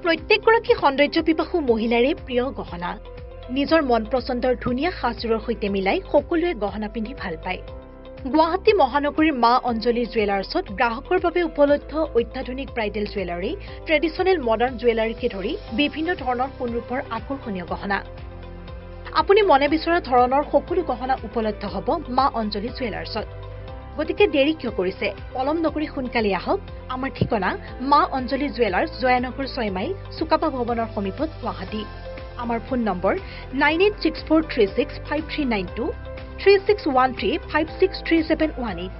প্ৰত্যেকগৰাকী সৌন্দৰ্য পিপাসু মহিলাৰে প্ৰিয় গহনা নিজৰ মন পছন্দৰ ধুনীয়া সাজযোৰৰ সৈতে মিলাই সকলোৱে গহনা পিন্ধি ভাল পায় গুৱাহাটী মহানগৰীৰ মা অঞ্জলি জুৱেলাৰ্ছত গ্ৰাহকৰ বাবে উপলব্ধ অত্যাধুনিক ব্ৰাইডেল জুৱেলাৰী ট্ৰেডিশ্যনেল মডাৰ্ণ জুৱেলাৰীকে ধৰি বিভিন্ন ধৰণৰ সোণৰূপৰ আকৰ্ষণীয় গহনা আপুনি মনে বিচৰা ধৰণৰ সকলো গহনা উপলব্ধ হ'ব মা অঞ্জলি জুৱেলাৰ্ছত গতিকে দেৰি কিয় কৰিছে পলম নকৰি সোনকালে আহক আমাৰ ঠিকনা মা অঞ্জলি জুৱেলাৰ্ছ জয়ানগৰ 6 মাইল চুকাপা ভৱনৰ সমীপত গুৱাহাটী আমাৰ ফোন নম্বৰ 9864365392 3613563718